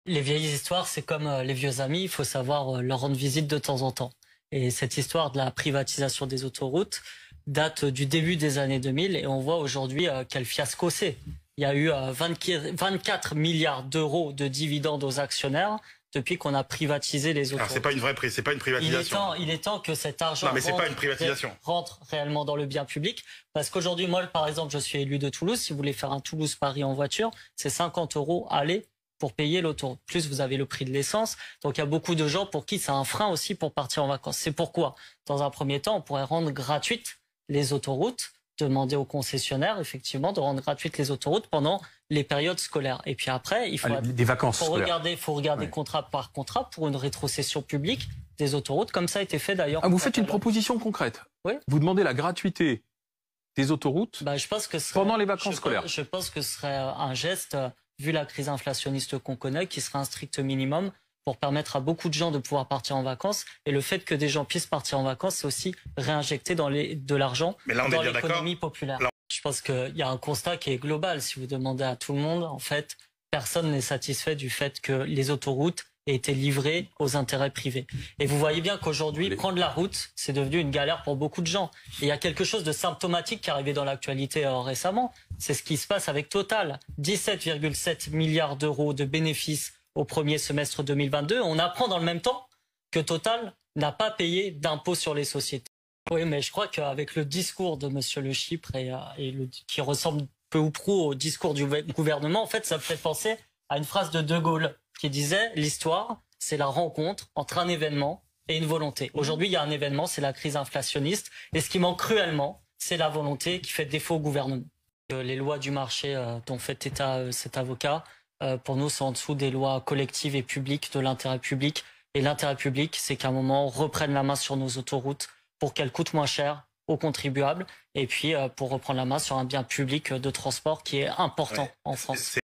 Les vieilles histoires, c'est comme les vieux amis, il faut savoir leur rendre visite de temps en temps. Et cette histoire de la privatisation des autoroutes date du début des années 2000 et on voit aujourd'hui quel fiasco c'est. Il y a eu 24 milliards d'euros de dividendes aux actionnaires depuis qu'on a privatisé les autoroutes. Alors c'est pas une vraie c'est pas une privatisation. Il est temps que cet argent rentre réellement dans le bien public. Parce qu'aujourd'hui, moi par exemple, je suis élu de Toulouse. Si vous voulez faire un Toulouse-Paris en voiture, c'est 50 € aller pour payer l'autoroute. Plus vous avez le prix de l'essence. Donc il y a beaucoup de gens pour qui c'est un frein aussi pour partir en vacances. C'est pourquoi, dans un premier temps, on pourrait rendre gratuites les autoroutes, demander aux concessionnaires, effectivement, de rendre gratuites les autoroutes pendant les périodes scolaires. Et puis après, il faut, des vacances faut regarder contrat par contrat pour une rétrocession publique des autoroutes, comme ça a été fait d'ailleurs. Ah, vous faites une proposition concrète. Oui. Vous demandez la gratuité des autoroutes je pense que pendant les vacances scolaires. Je pense que ce serait un geste, vu la crise inflationniste qu'on connaît, qui serait un strict minimum pour permettre à beaucoup de gens de pouvoir partir en vacances. Et le fait que des gens puissent partir en vacances, c'est aussi réinjecter de l'argent dans l'économie populaire. Je pense qu'il y a un constat qui est global. Si vous demandez à tout le monde, en fait, personne n'est satisfait du fait que les autoroutes aient été livrées aux intérêts privés. Et vous voyez bien qu'aujourd'hui, prendre la route, c'est devenu une galère pour beaucoup de gens. Et il y a quelque chose de symptomatique qui est arrivé dans l'actualité récemment. C'est ce qui se passe avec Total. 17,7 milliards d'euros de bénéfices au premier semestre 2022. On apprend dans le même temps que Total n'a pas payé d'impôt sur les sociétés. Oui, mais je crois qu'avec le discours de Monsieur Le Chypre qui ressemble peu ou prou au discours du gouvernement, en fait, ça me fait penser à une phrase de De Gaulle qui disait « L'histoire, c'est la rencontre entre un événement et une volonté ». Aujourd'hui, il y a un événement, c'est la crise inflationniste. Et ce qui manque cruellement, c'est la volonté qui fait défaut au gouvernement. Les lois du marché dont fait état cet avocat, pour nous, c'est en dessous des lois collectives et publiques de l'intérêt public. Et l'intérêt public, c'est qu'à un moment, on reprenne la main sur nos autoroutes pour qu'elles coûtent moins cher aux contribuables et puis pour reprendre la main sur un bien public de transport qui est important en France.